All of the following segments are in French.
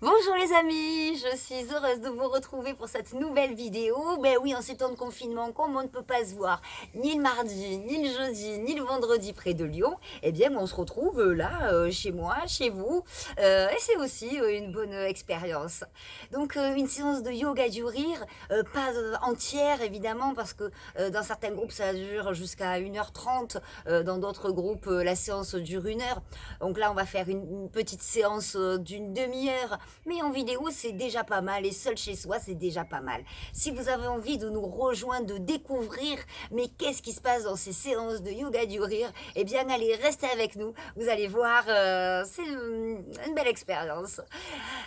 Bonjour les amis, je suis heureuse de vous retrouver pour cette nouvelle vidéo. Ben oui, en ces temps de confinement, comme on ne peut pas se voir ni le mardi, ni le jeudi, ni le vendredi près de Lyon, eh bien on se retrouve là, chez moi, chez vous, et c'est aussi une bonne expérience. Donc une séance de yoga du rire, pas entière évidemment, parce que dans certains groupes ça dure jusqu'à 1h30, dans d'autres groupes la séance dure 1 heure. Donc là on va faire une petite séance d'une demi-heure, mais en vidéo, c'est déjà pas mal. Et seul chez soi, c'est déjà pas mal. Si vous avez envie de nous rejoindre, de découvrir, mais qu'est-ce qui se passe dans ces séances de yoga du rire, eh bien, allez, restez avec nous. Vous allez voir, c'est une belle expérience.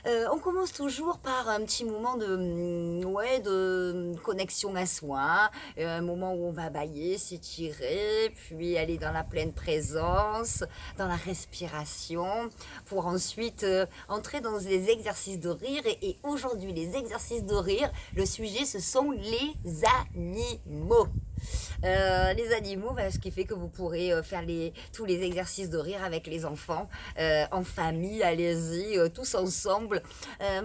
On commence toujours par un petit moment ouais, de connexion à soi, un moment où on va bailler, s'étirer, puis aller dans la pleine présence, dans la respiration, pour ensuite entrer dans des exercices de rire. Et aujourd'hui, les exercices de rire, le sujet, ce sont les animaux. Les animaux, ce qui fait que vous pourrez faire tous les exercices de rire avec les enfants, en famille, allez-y, tous ensemble,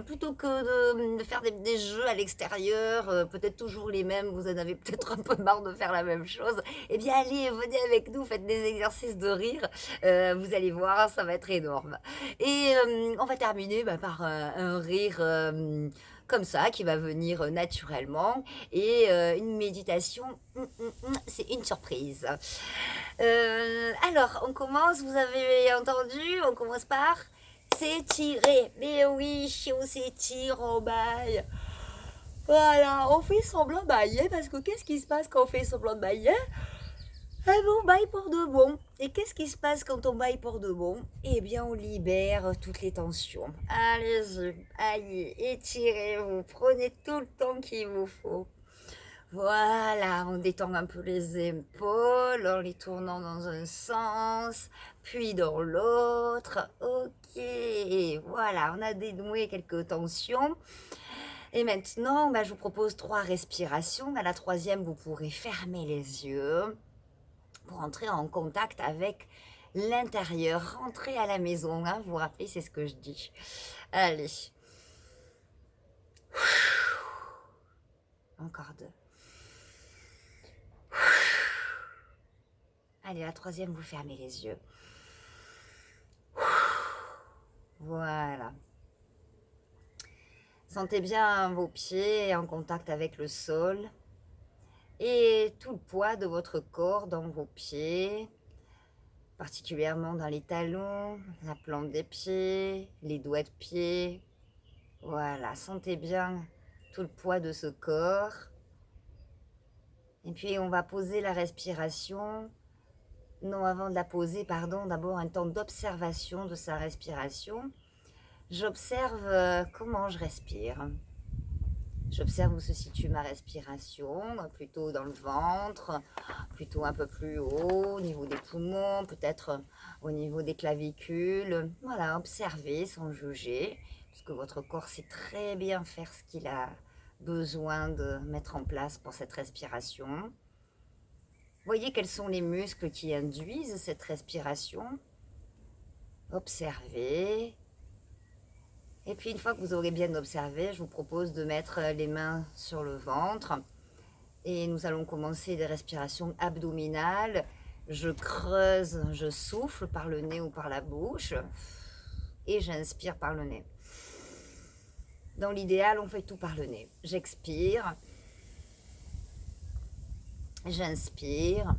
plutôt que de faire des jeux à l'extérieur, peut-être toujours les mêmes, vous en avez peut-être un peu marre de faire la même chose, eh bien allez, venez avec nous, faites des exercices de rire, vous allez voir, ça va être énorme. Et on va terminer par un rire comme ça, qui va venir naturellement, et une méditation, c'est une surprise. Alors, on commence, vous avez entendu, on commence par s'étirer. Mais oui, on s'étire, on baille. Voilà, on fait semblant de bailler, parce que qu'est-ce qui se passe quand on fait semblant de bailler? Eh bien, on baille pour de bon. Et qu'est-ce qui se passe quand on baille pour de bon? Eh bien, on libère toutes les tensions. Allez-y, allez, étirez-vous, prenez tout le temps qu'il vous faut. Voilà, on détend un peu les épaules en les tournant dans un sens, puis dans l'autre. Ok, voilà, on a dénoué quelques tensions. Et maintenant, je vous propose 3 respirations. À la troisième, vous pourrez fermer les yeux pour entrer en contact avec l'intérieur. Rentrer à la maison, hein, vous vous rappelez, c'est ce que je dis. Allez. Encore 2. Allez, la troisième, vous fermez les yeux. Voilà. Sentez bien vos pieds en contact avec le sol et tout le poids de votre corps dans vos pieds, particulièrement dans les talons, la plante des pieds, les doigts de pied. Voilà, sentez bien tout le poids de ce corps. Et puis on va poser la respiration. Non, avant de la poser, pardon, d'abord un temps d'observation de sa respiration. J'observe comment je respire. J'observe où se situe ma respiration, plutôt dans le ventre, plutôt un peu plus haut, au niveau des poumons, peut-être au niveau des clavicules. Voilà, observez sans juger, parce que votre corps sait très bien faire ce qu'il a besoin de mettre en place pour cette respiration. Voyez quels sont les muscles qui induisent cette respiration. Observez. Et puis une fois que vous aurez bien observé, je vous propose de mettre les mains sur le ventre. Et nous allons commencer des respirations abdominales. Je creuse, je souffle par le nez ou par la bouche. Et j'inspire par le nez. Dans l'idéal, on fait tout par le nez. J'expire. J'inspire.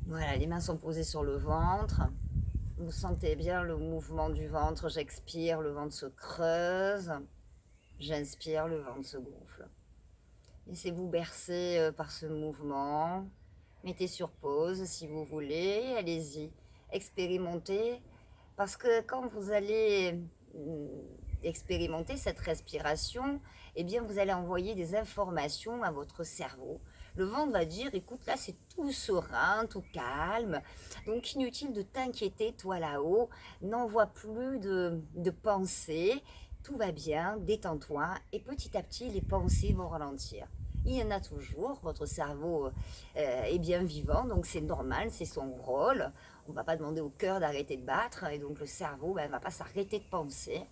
Voilà, les mains sont posées sur le ventre. Vous sentez bien le mouvement du ventre. J'expire, le ventre se creuse. J'inspire, le ventre se gonfle. Laissez-vous bercer par ce mouvement. Mettez sur pause si vous voulez. Allez-y, expérimentez. Parce que quand vous allez expérimenter cette respiration, eh bien vous allez envoyer des informations à votre cerveau. Le ventre va dire, écoute, là c'est tout serein, tout calme, donc inutile de t'inquiéter, toi là-haut, n'envoie plus de pensées, tout va bien, détends-toi, et petit à petit les pensées vont ralentir. Il y en a toujours, votre cerveau est bien vivant, donc c'est normal, c'est son rôle. on ne va pas demander au cœur d'arrêter de battre et donc le cerveau ne va pas s'arrêter de penser.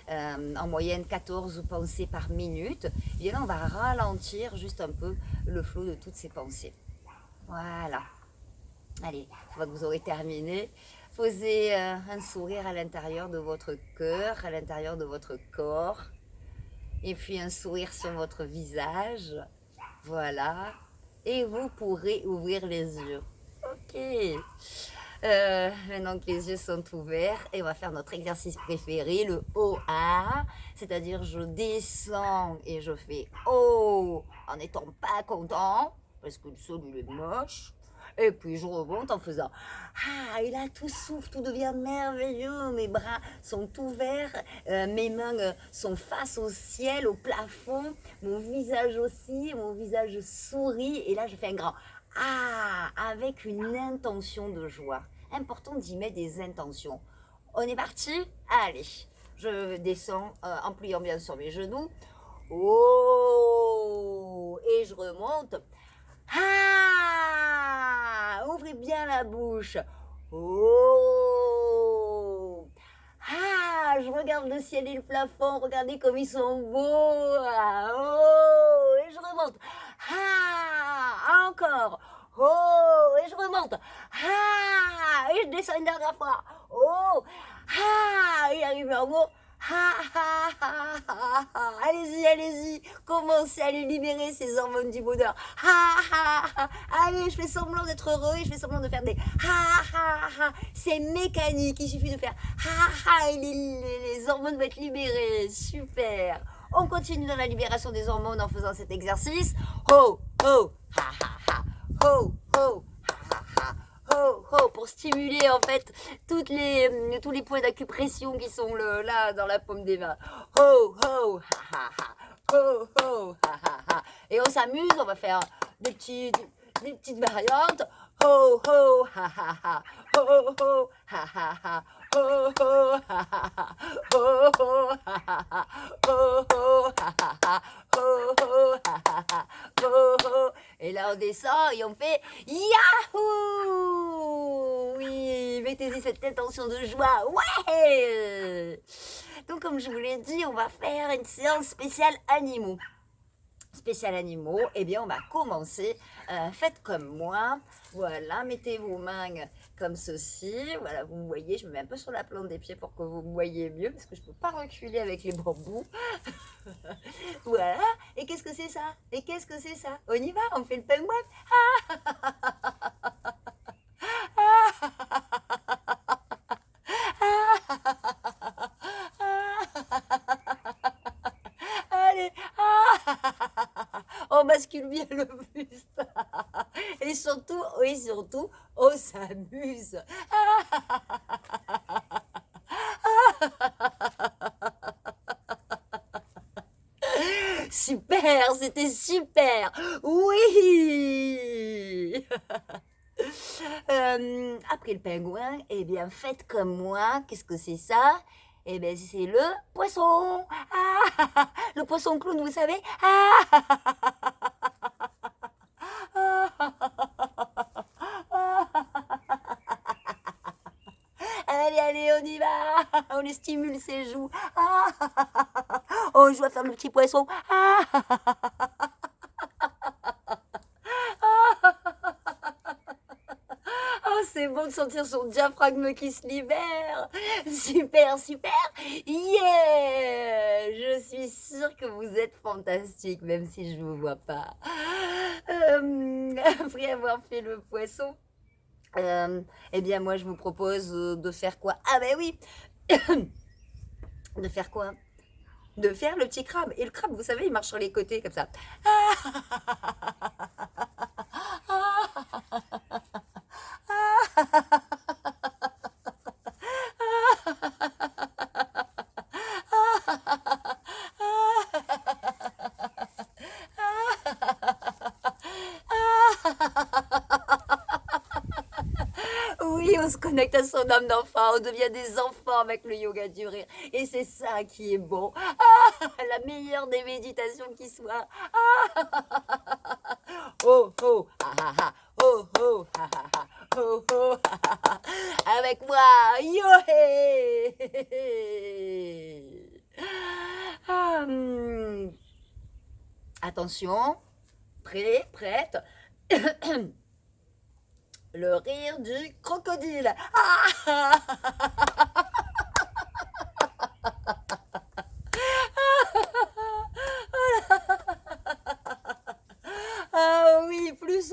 En moyenne 14 pensées par minute. Et bien là, on va ralentir juste un peu le flot de toutes ces pensées. Voilà. Allez, une fois que vous aurez terminé, posez un sourire à l'intérieur de votre cœur, à l'intérieur de votre corps. Et puis un sourire sur votre visage. Voilà. Et vous pourrez ouvrir les yeux. Ok. Maintenant que les yeux sont ouverts, et on va faire notre exercice préféré, le OA, c'est-à-dire je descends et je fais O en n'étant pas content, parce que le sol il est moche, et puis je remonte en faisant Ah, et là tout s'ouvre, tout devient merveilleux, mes bras sont ouverts, mes mains sont face au ciel, au plafond, mon visage aussi, mon visage sourit, et là je fais un grand Ah, avec une intention de joie. Important d'y mettre des intentions. On est parti? Allez, je descends en pliant bien sur mes genoux. Oh! Et je remonte. Ah! Ouvrez bien la bouche. Oh! Ah! Je regarde le ciel et le plafond. Regardez comme ils sont beaux. Ah, oh! Et je remonte. Ah! Encore. Oh! Et je remonte. Ah! Et je descends une dernière fois. Oh! Ah! Et arrive en haut. Ah, ah, ah, ah, ah. Allez-y, allez-y, commencez à les libérer ces hormones du bonheur. Ah, ah, ah. Allez, je fais semblant d'être heureux et je fais semblant de faire des ah, ah, ah. C'est mécanique, il suffit de faire ah, ah, et les hormones vont être libérées. Super. On continue dans la libération des hormones en faisant cet exercice. Ho, ho, ha, ha, ha. Ho, ho, ha, ha, ha. Ho, ho, pour stimuler en fait tous les points d'acupression qui sont là dans la paume des mains. Ho, ho, ha, ha, ha. Ho, ho, ha, ha, ha. Et on s'amuse, on va faire des petites variantes. Ho, ho, ha, ha, ha. Ho, ho, ha, ha, ha. Ho, ho, ha, ha, ha. Ho, ho, ha, ha, ha. Ho, ho, ha, ha, ha. Ho, ho, ha, ha, ha. Ho, ho. Et là, on descend et on fait Yahoo! Oui, mettez-y cette intention de joie. Ouais! Donc, comme je vous l'ai dit, on va faire une séance spéciale animaux. Spécial animaux, eh bien, on va commencer. Faites comme moi. Voilà, mettez vos mains comme ceci. Voilà, vous me voyez, je me mets un peu sur la plante des pieds pour que vous me voyez mieux, parce que je ne peux pas reculer avec les bambous. Voilà. Et qu'est-ce que c'est ça? Et qu'est-ce que c'est ça? On y va, on fait le pingouin. Allez. On bascule bien le buste. Et surtout, on s'amuse. Super, c'était super. Oui. Après le pingouin, eh bien, faites comme moi. Qu'est-ce que c'est ça? Eh bien, c'est le poisson. Ah, le poisson clown, vous savez? Allez, allez, on y va. On les stimule ses joues. On joue à faire le petit poisson. Oh, c'est bon de sentir son diaphragme qui se libère. Super, super. Yeah! Je suis sûre que vous êtes fantastique, même si je ne vous vois pas. Après avoir fait le poisson, eh bien, moi, je vous propose de faire quoi? Ah ben oui. De faire quoi? De faire le petit crabe. Et le crabe, vous savez, il marche sur les côtés comme ça. Oui, on se connecte à son âme d'enfant, on devient des enfants avec le yoga du rire. Et c'est ça qui est bon. La meilleure des méditations qui soit. Oh, oh, ha, ha, ha. Oh, oh, ha, ha, ha. Oh, oh, ha, ha, ha. Avec moi, yo-hé. Attention, prêt, prête. Le rire du crocodile. Ah oui, plus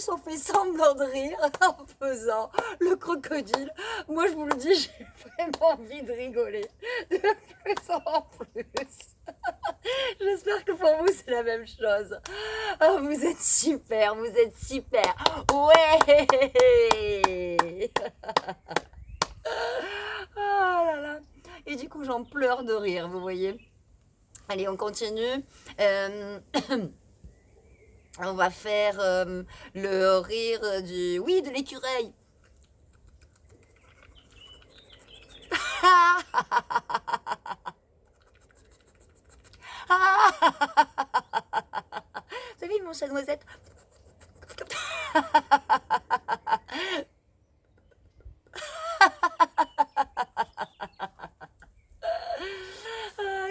on fait semblant de rire en faisant le crocodile. Moi, je vous le dis, j'ai vraiment envie de rigoler de plus en plus. J'espère que pour vous, c'est la même chose. Oh, vous êtes super, vous êtes super. Ouais. Oh là là. Et du coup, j'en pleure de rire, vous voyez. Allez, on continue. On va faire le rire du... Oui, de l'écureuil. Vous savez, mon chat-noisette.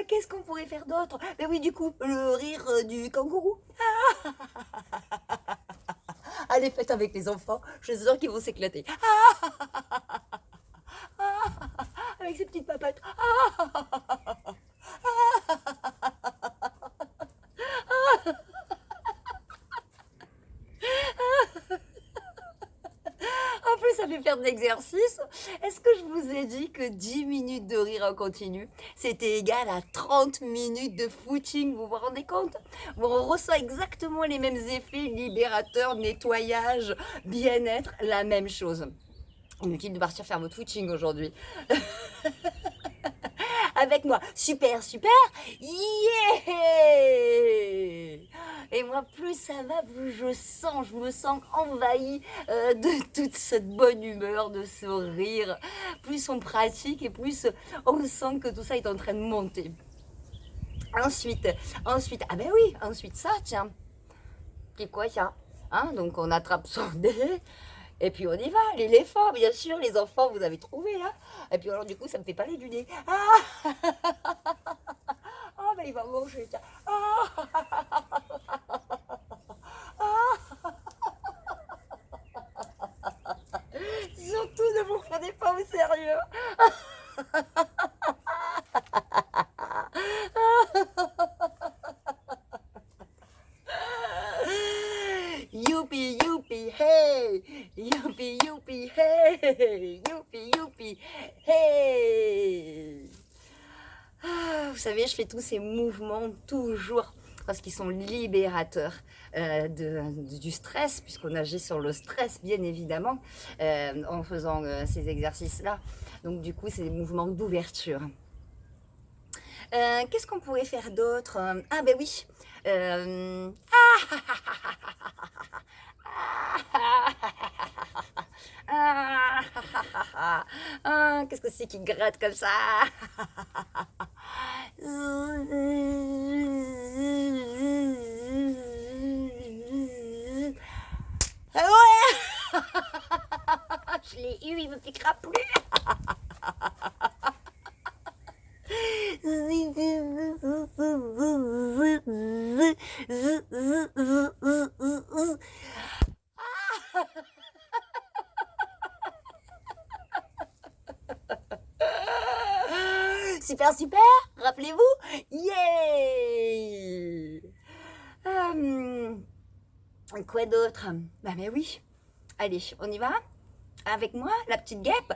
Qu'est-ce qu'on pourrait faire d'autre? Mais oui, du coup, le rire du kangourou. Allez, faites avec les enfants. Je suis sûre qu'ils vont s'éclater. Avec ses petites papates. En plus, ça fait faire de l'exercice. Est-ce que je vous ai dit que 10 minutes de rire en continu, c'était égal à 30 minutes de footing? Vous vous rendez compte? On ressent exactement les mêmes effets libérateurs, nettoyage, bien-être, la même chose. Inutile de partir faire votre footing aujourd'hui. Avec moi, super, super, yeah! Et moi, plus ça va, plus je me sens envahie de toute cette bonne humeur, de ce rire. Plus on pratique et plus on sent que tout ça est en train de monter. Ensuite, ah ben oui, ensuite ça, tiens. C'est quoi ça? Hein, donc on attrape son nez. Et puis on y va, l'éléphant, bien sûr, les enfants, vous avez trouvé là. Et puis alors du coup, ça me fait parler du nez. Ah, ben il va manger, tiens. Surtout ne vous prenez pas au sérieux. Youpi, youpi, hey! Youpi, youpi, hey! Youpi, youpi, hey! Vous savez, je fais tous ces mouvements toujours parce qu'ils sont libérateurs du stress, puisqu'on agit sur le stress, bien évidemment, en faisant ces exercices-là. Donc, du coup, c'est des mouvements d'ouverture. Qu'est-ce qu'on pourrait faire d'autre? Ah, ben oui. Qu'est-ce que c'est qui gratte comme ça? Ah ouais. Je l'ai eu, il me piquera plus. Super, super, rappelez-vous, yeah. Quoi d'autre? Bah mais oui, allez, on y va? Avec moi, la petite guêpe.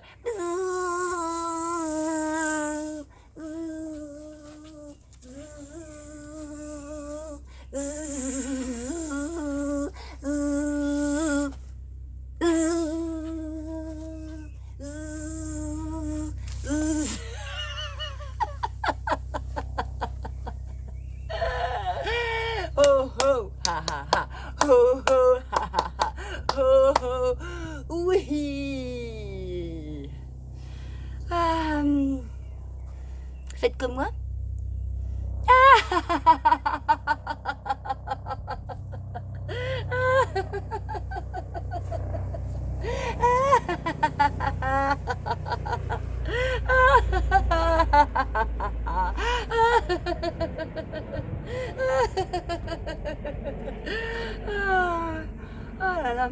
Oh ho, ha ha ha, ho ho, ha ha ha, ho ho, oui. Faites comme moi. Oh là là.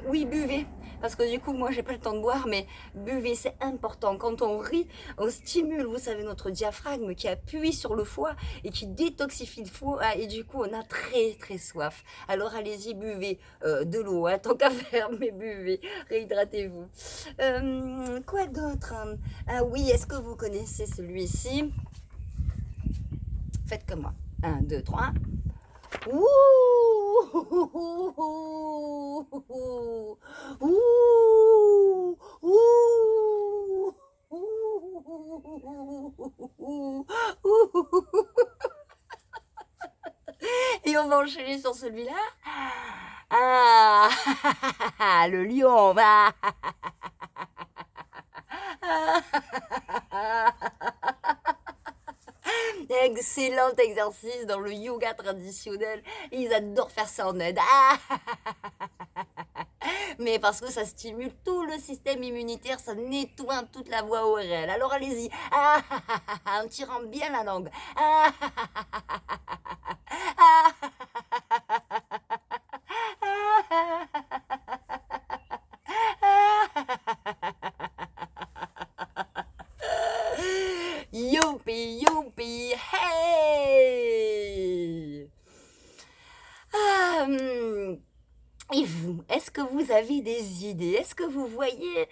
Oui, buvez. Parce que du coup, moi, j'ai pas le temps de boire, mais buvez, c'est important. Quand on rit, on stimule, vous savez, notre diaphragme qui appuie sur le foie et qui détoxifie le foie. Et du coup, on a très, très soif. Alors, allez-y, buvez de l'eau, hein, tant qu'à faire, mais buvez, réhydratez-vous. Quoi d'autre? Ah oui, est-ce que vous connaissez celui-ci? Faites comme moi. 1, 2, 3. Ouh, ouh, ouh, et on va enchaîner sur celui-là. Ah, le lion va. Excellent exercice dans le yoga traditionnel. Ils adorent faire ça en aide. Mais parce que ça stimule tout le système immunitaire, ça nettoie toute la voie orale. Alors allez-y, en tirant bien la langue. Youpi, youpi, hey! Et vous, est-ce que vous avez des idées? Est-ce que vous voyez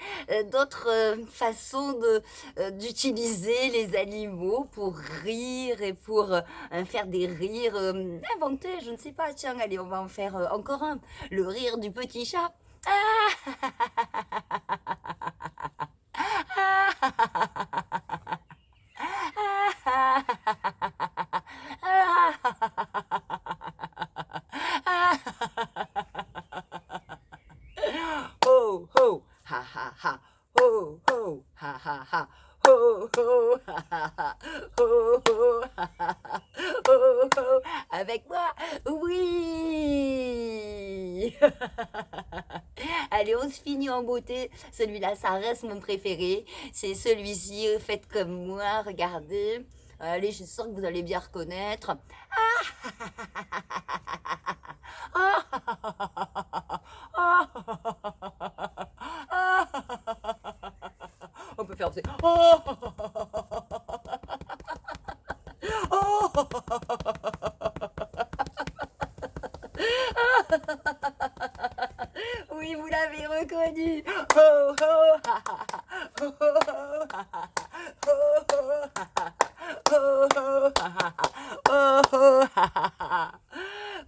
d'autres façons d'utiliser les animaux pour rire et pour faire des rires inventés? Je ne sais pas. Tiens, allez, on va en faire encore un. Le rire du petit chat. Ho, ho, ha, ha, ha. Ho, ho, ha, ha, ha. Ho, ho, ha, ha, ha. Ho, ho, ha, ha, ha. Ho, ho. Avec moi, oui. Allez, on se finit en beauté. Celui-là, ça reste mon préféré. C'est celui-ci. Faites comme moi, regardez. Allez, je suis sûre que vous allez bien reconnaître. On peut faire aussi. Oui, vous l'avez reconnu. Ho, ho, ha, ha, ha. Ho, ho, ha, ha, ha. Ho, ho, ha, ha, ha. Ho, ho, ha, ha, ha. Ho, ho, ha, ha, ha.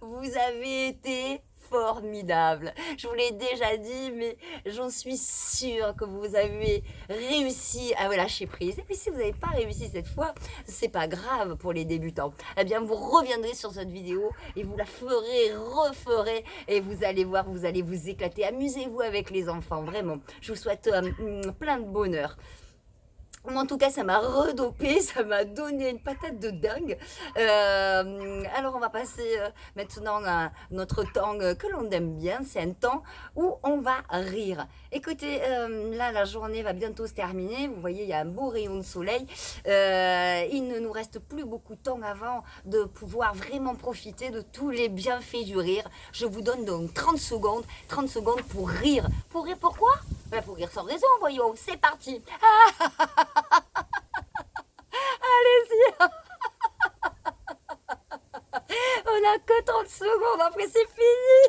Vous avez été formidable. Je vous l'ai déjà dit, mais j'en suis sûre que vous avez réussi à lâcher prise. Et puis si vous n'avez pas réussi cette fois, c'est pas grave pour les débutants. Eh bien, vous reviendrez sur cette vidéo et vous la ferez, referez, et vous allez voir, vous allez vous éclater. Amusez-vous avec les enfants, vraiment. Je vous souhaite plein de bonheur. En tout cas, ça m'a redopé, ça m'a donné une patate de dingue. Alors, on va passer maintenant à notre temps que l'on aime bien. C'est un temps où on va rire. Écoutez, là, la journée va bientôt se terminer. Vous voyez, il y a un beau rayon de soleil. Il ne nous reste plus beaucoup de temps avant de pouvoir vraiment profiter de tous les bienfaits du rire. Je vous donne donc 30 secondes pour rire. Pour rire pourquoi? Pour rire sans raison, voyons. C'est parti. Allez-y. On n'a que 30 secondes, après c'est fini.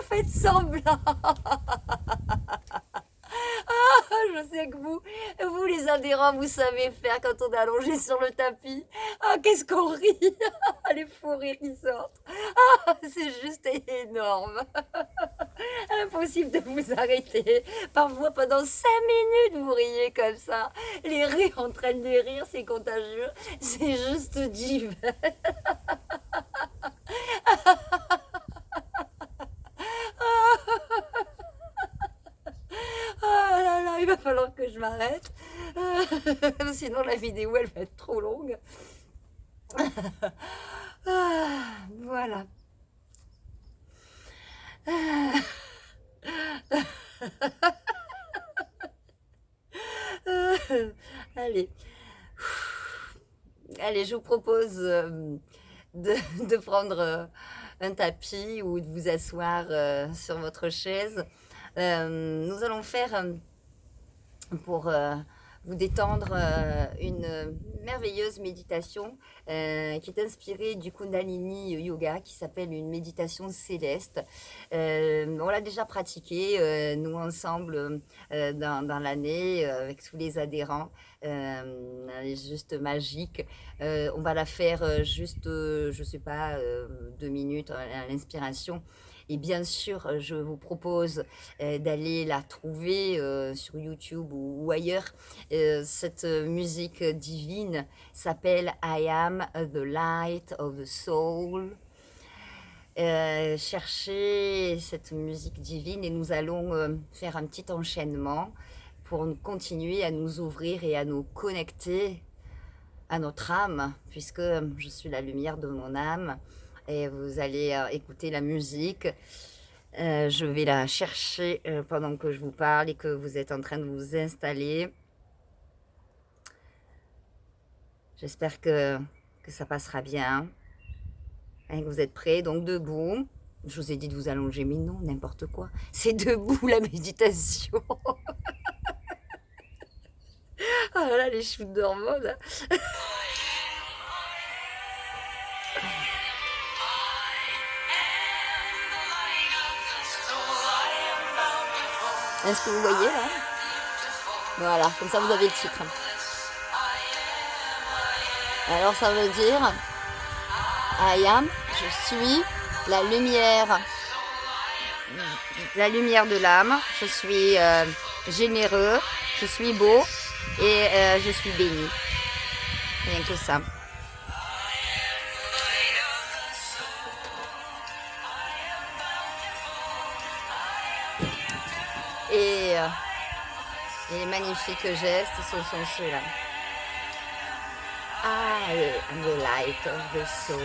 Faites semblant. Je sais que vous les adhérents, vous savez faire quand on est allongé sur le tapis. Qu'est-ce qu'on rit. Les fous rires qui sortent. C'est juste énorme. Impossible de vous arrêter. Parfois, pendant 5 minutes, vous riez comme ça. Les rires en train de rire, c'est contagieux. C'est juste divin. Oh là là, il va falloir que je m'arrête. Sinon, la vidéo, elle va être trop longue. Voilà. Allez. Allez, je vous propose de prendre un tapis ou de vous asseoir sur votre chaise. Nous allons faire pour vous détendre une merveilleuse méditation qui est inspirée du Kundalini Yoga, qui s'appelle une méditation céleste. On l'a déjà pratiquée, nous ensemble, dans l'année, avec tous les adhérents. Elle est juste magique. On va la faire juste, je sais pas, 2 minutes à l'inspiration. Et bien sûr, je vous propose d'aller la trouver sur YouTube ou ailleurs. Cette musique divine s'appelle I Am the Light of the Soul. Cherchez cette musique divine et nous allons faire un petit enchaînement pour continuer à nous ouvrir et à nous connecter à notre âme, puisque je suis la lumière de mon âme. Et vous allez écouter la musique. Je vais la chercher pendant que je vous parle et que vous êtes en train de vous installer. J'espère que ça passera bien. Et que vous êtes prêts, donc debout. Je vous ai dit de vous allonger, mais non, n'importe quoi. C'est debout la méditation. Oh là là, les shoots d'hormones. Est-ce que vous voyez là? Voilà, comme ça vous avez le titre. Alors ça veut dire I am, je suis la lumière de l'âme, je suis généreux, je suis beau et je suis béni. Rien que ça. Et les magnifiques gestes sont ceux-là. I am the light of the soul.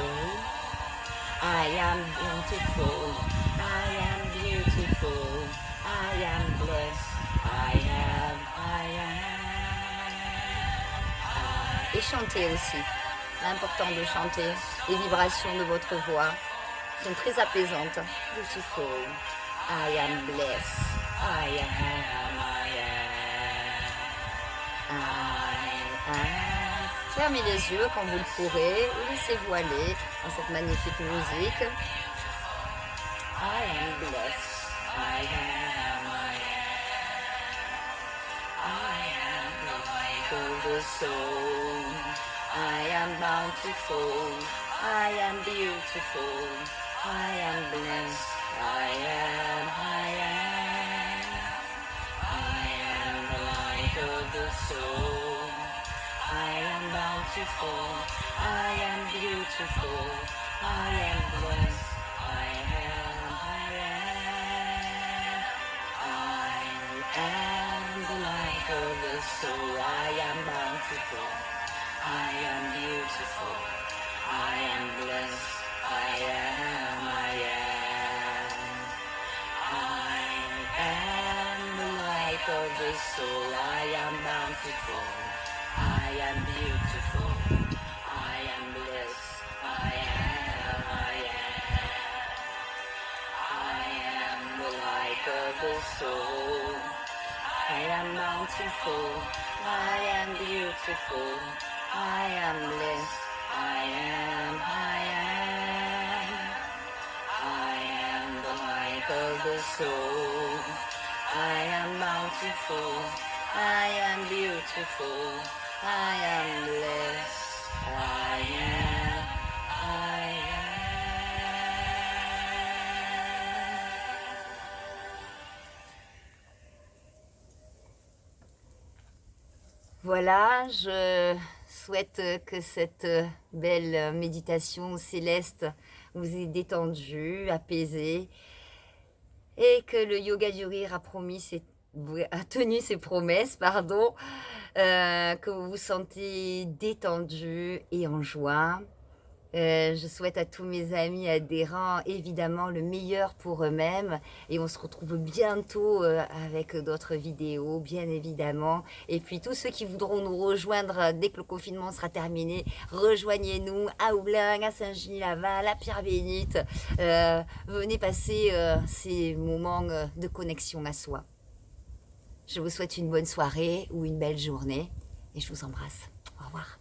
I am beautiful. I am beautiful. I am blessed. I am. Et chantez aussi. L'important de chanter. Les vibrations de votre voix sont très apaisantes. Beautiful. I am blessed. I am. Fermez les yeux quand vous le pourrez, ou laissez-vous aller dans cette magnifique musique. I am blessed. I am the light of the soul. I am bountiful. I am beautiful. I am blessed. I am the light of the soul. I am bountiful, I am beautiful, I am blessed, I am the light of the soul. I am bountiful, I am beautiful, I am blessed, I am the light of the soul. I am bountiful. I am beautiful, I am blessed, I am the light of the soul. I am bountiful, I am beautiful, I am blessed, I am the light of the soul. I am bountiful, I am beautiful, I am blessed, I am. Voilà, je souhaite que cette belle méditation céleste vous ait détendu, apaisé, et que le yoga du rire a tenu ses promesses, que vous vous sentez détendu et en joie. Je souhaite à tous mes amis adhérents évidemment le meilleur pour eux-mêmes et on se retrouve bientôt avec d'autres vidéos bien évidemment. Et puis tous ceux qui voudront nous rejoindre dès que le confinement sera terminé, rejoignez-nous à Oublin, à Saint-Genis-Laval, à Pierre-Bénite. Venez passer ces moments de connexion à soi. Je vous souhaite une bonne soirée ou une belle journée et je vous embrasse. Au revoir.